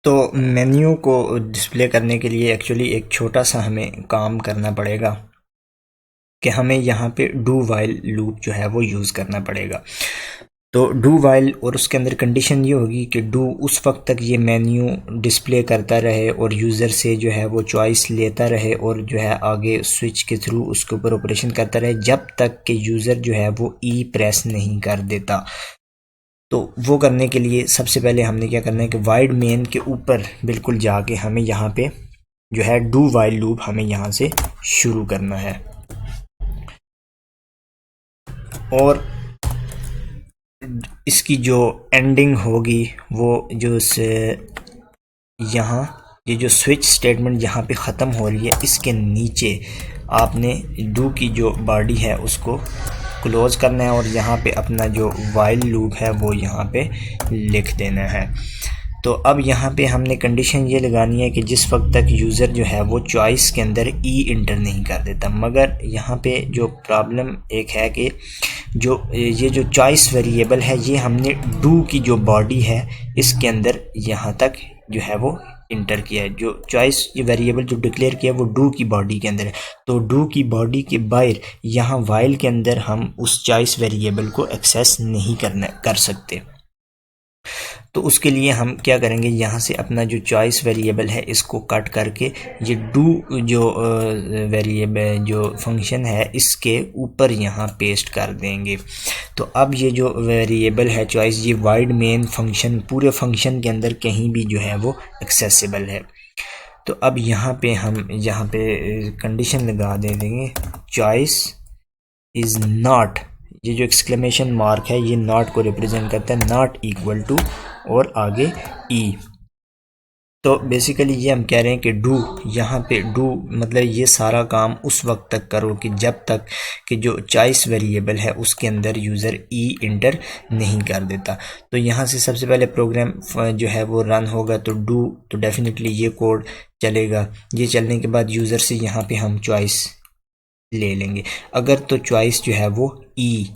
तो मेन्यू को डिस्प्ले करने के लिए एक्चुअली एक छोटा सा हमें काम करना पड़ेगा कि हमें यहाँ पे डू वाइल लूप जो है वो यूज़ करना पड़ेगा। तो डू वाइल और उसके अंदर कंडीशन ये होगी कि डू उस वक्त तक ये मेन्यू डिस्प्ले करता रहे और यूज़र से जो है वो चॉइस लेता रहे और जो है आगे स्विच के थ्रू उसके ऊपर ऑपरेशन करता रहे जब तक कि यूज़र जो है वो ई प्रेस नहीं कर देता। तो वो करने के लिए सबसे पहले हमने क्या करना है कि वाइड मेन के ऊपर बिल्कुल जाके हमें यहाँ पे जो है डू वाइल लूप हमें यहाँ से शुरू करना है। और इसकी जो एंडिंग होगी वो जो यहाँ ये जो स्विच स्टेटमेंट यहाँ पे ख़त्म हो रही है इसके नीचे आपने डू की जो बॉडी है उसको क्लोज करना है और यहाँ पे अपना जो वाइल लूप है वो यहाँ पे लिख देना है। तो अब यहाँ पे हमने कंडीशन ये लगानी है कि जिस वक्त तक यूज़र जो है वो चॉइस के अंदर ई इंटर नहीं कर देता। मगर यहाँ पे जो प्रॉब्लम एक है कि जो ये जो चॉइस वेरिएबल है ये हमने डू की जो बॉडी है इसके अंदर यहाँ तक जो है वो इंटर किया है। जो चॉइस वेरिएबल जो डिक्लेयर किया है वो डू की बॉडी के अंदर है। तो डू की बॉडी के बाहर यहाँ वाइल के अंदर हम उस चॉइस वेरिएबल को एक्सेस नहीं कर सकते। तो उसके लिए हम क्या करेंगे, यहाँ से अपना जो चॉइस वेरिएबल है इसको कट करके ये डू जो वेरिएबल जो फंक्शन है इसके ऊपर यहाँ पेस्ट कर देंगे। तो अब ये जो वेरिएबल है चॉइस ये वाइड मेन फंक्शन पूरे फंक्शन के अंदर कहीं भी जो है वो एक्सेसिबल है। तो अब यहाँ पे हम यहाँ पे कंडीशन लगा देंगे चॉइस इज़ नॉट, ये जो एक्सक्लेमेशन मार्क है ये नॉट को रिप्रेजेंट करता है, नॉट इक्वल टू और आगे ई। तो बेसिकली ये हम कह रहे हैं कि डू यहाँ पे डू मतलब ये सारा काम उस वक्त तक करो कि जब तक कि जो चॉइस वेरिएबल है उसके अंदर यूज़र ई इंटर नहीं कर देता। तो यहाँ से सबसे पहले प्रोग्राम जो है वो रन होगा तो डू तो डेफिनेटली ये कोड चलेगा। ये चलने के बाद यूज़र से यहाँ पे हम चॉइस ले लेंगे। अगर तो चॉइस जो है वो ई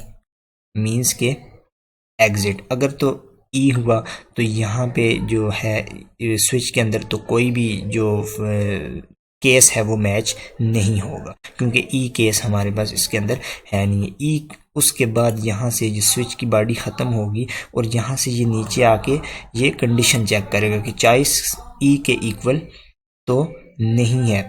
मीन्स के एग्जिट, अगर तो ई हुआ तो यहाँ पे जो है स्विच के अंदर तो कोई भी जो केस है वो मैच नहीं होगा क्योंकि ई केस हमारे पास इसके अंदर है नहीं। ई उसके बाद यहाँ से जो स्विच की बॉडी ख़त्म होगी और यहाँ से ये नीचे आके ये कंडीशन चेक करेगा कि चॉइस ई के इक्वल तो नहीं है।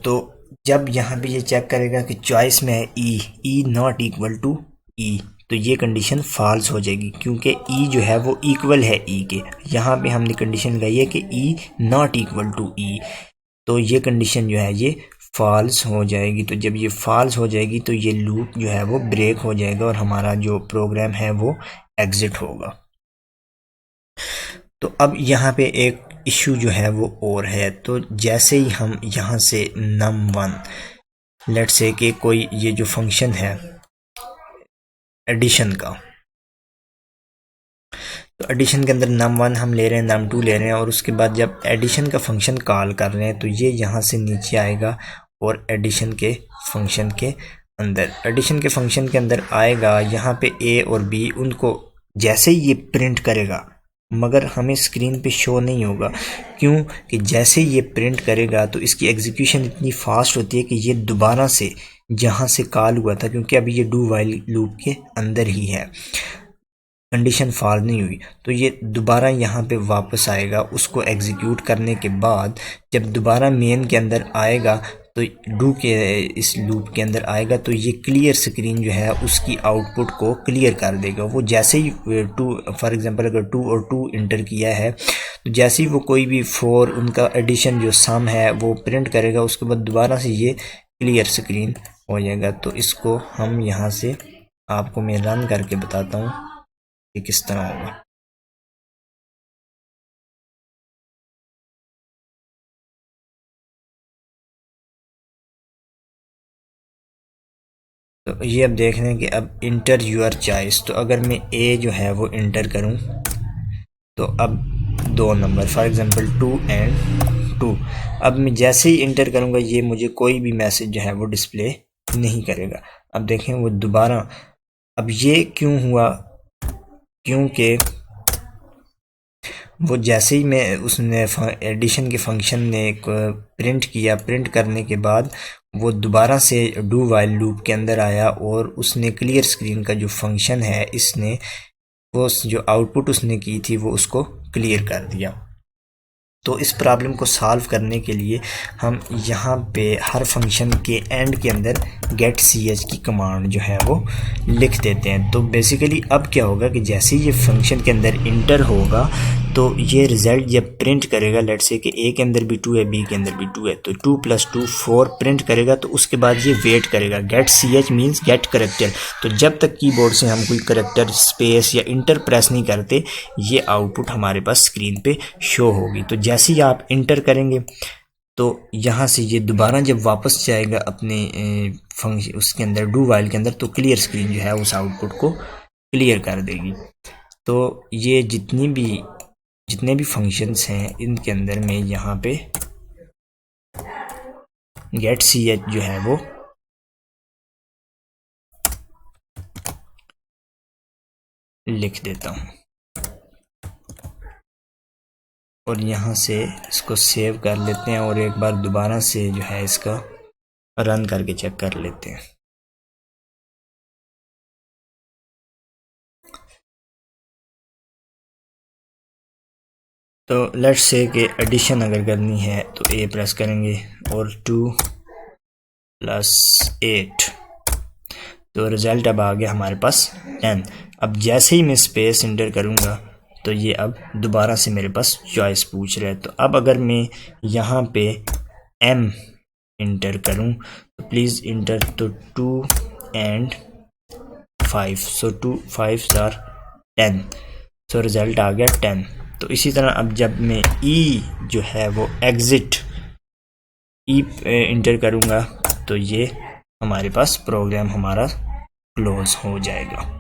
तो जब यहाँ पे ये चेक करेगा कि चॉइस में है ई नॉट इक्वल टू ई तो ये कंडीशन फॉल्स हो जाएगी क्योंकि ई जो है वो इक्वल है ई के। यहाँ पे हमने कंडीशन लगाई है कि ई नॉट इक्वल टू ई, तो ये कंडीशन जो है ये फॉल्स हो जाएगी। तो जब ये फॉल्स हो जाएगी तो ये लूप जो है वो ब्रेक हो जाएगा और हमारा जो प्रोग्राम है वो एग्जिट होगा। तो अब यहाँ पे एक इशू जो है वो और है। तो जैसे ही हम यहाँ से num1 लेट्स से कि कोई ये जो फंक्शन है एडिशन का, तो एडिशन के अंदर num1 हम ले रहे हैं, num2 ले रहे हैं और उसके बाद जब एडिशन का फंक्शन कॉल कर रहे हैं तो ये यहाँ से नीचे आएगा और एडिशन के फंक्शन के अंदर आएगा। यहाँ पे ए और बी उनको जैसे ही ये प्रिंट करेगा मगर हमें स्क्रीन पे शो नहीं होगा, क्यों कि जैसे ये प्रिंट करेगा तो इसकी एग्जीक्यूशन इतनी फास्ट होती है कि ये दोबारा से जहाँ से कॉल हुआ था, क्योंकि अभी ये डू वाइल लूप के अंदर ही है, कंडीशन फॉल्स नहीं हुई, तो ये दोबारा यहाँ पे वापस आएगा। उसको एग्जीक्यूट करने के बाद जब दोबारा मेन के अंदर आएगा तो डू के इस लूप के अंदर आएगा तो ये क्लियर स्क्रीन जो है उसकी आउटपुट को क्लियर कर देगा। वो जैसे ही फॉर एग्जांपल अगर 2 और 2 इंटर किया है तो जैसे ही वो कोई भी 4 उनका एडिशन जो सम है वो प्रिंट करेगा उसके बाद दोबारा से ये क्लियर स्क्रीन हो जाएगा। तो इसको हम यहाँ से आपको मैं रन करके बताता हूँ कि किस तरह होगा। तो ये अब देख रहे हैं कि अब इंटर यूर चॉइस, तो अगर मैं ए जो है वो इंटर करूं तो अब 2 नंबर फॉर एग्जांपल 2 एंड 2, अब मैं जैसे ही इंटर करूंगा ये मुझे कोई भी मैसेज जो है वो डिस्प्ले नहीं करेगा। अब देखें वो दोबारा, अब ये क्यों हुआ, क्योंकि वो जैसे ही मैं उसने एडिशन के फंक्शन ने प्रिंट किया, प्रिंट करने के बाद वो दोबारा से डू वाइल लूप के अंदर आया और उसने क्लियर स्क्रीन का जो फंक्शन है इसने वो जो आउटपुट उसने की थी वो उसको क्लियर कर दिया। तो इस प्रॉब्लम को सॉल्व करने के लिए हम यहाँ पे हर फंक्शन के एंड के अंदर गेट सी एच की कमांड जो है वो लिख देते हैं। तो बेसिकली अब क्या होगा कि जैसे ही ये फंक्शन के अंदर इंटर होगा तो ये रिजल्ट जब प्रिंट करेगा, लेट से कि ए के अंदर भी 2 है, बी के अंदर भी 2 है, तो 2 + 2 4 प्रिंट करेगा। तो उसके बाद ये वेट करेगा। Get C H means get character. तो जब तक कीबोर्ड से हम कोई करेक्टर स्पेस या इंटर प्रेस नहीं करते ये आउटपुट हमारे पास स्क्रीन पे शो होगी। तो जैसे ही आप इंटर करेंगे तो यहाँ से ये दोबारा जब वापस जाएगा अपने फंक्शन उसके अंदर डू वाइल के अंदर, तो क्लियर स्क्रीन जो है उस आउटपुट को क्लियर कर देगी। तो ये जितने भी फंक्शंस हैं इनके अंदर में यहाँ पे गेट सी एच जो है वो लिख देता हूँ और यहाँ से इसको सेव कर लेते हैं और एक बार दोबारा से जो है इसका रन करके चेक कर लेते हैं। तो लेट्स से कि एडिशन अगर करनी है तो ए प्रेस करेंगे और 2 + 8, तो रिज़ल्ट अब आ गया हमारे पास 10। अब जैसे ही मैं स्पेस इंटर करूँगा तो ये अब दोबारा से मेरे पास चॉइस पूछ रहा है। तो अब अगर मैं यहाँ पे m इंटर करूँ तो प्लीज़ इंटर, तो 2 and 5, so 2 5 are 10, so result आ गया 10। तो इसी तरह अब जब मैं ई जो है वो एग्ज़िट ई इंटर करूँगा तो ये हमारे पास प्रोग्राम हमारा क्लोज हो जाएगा।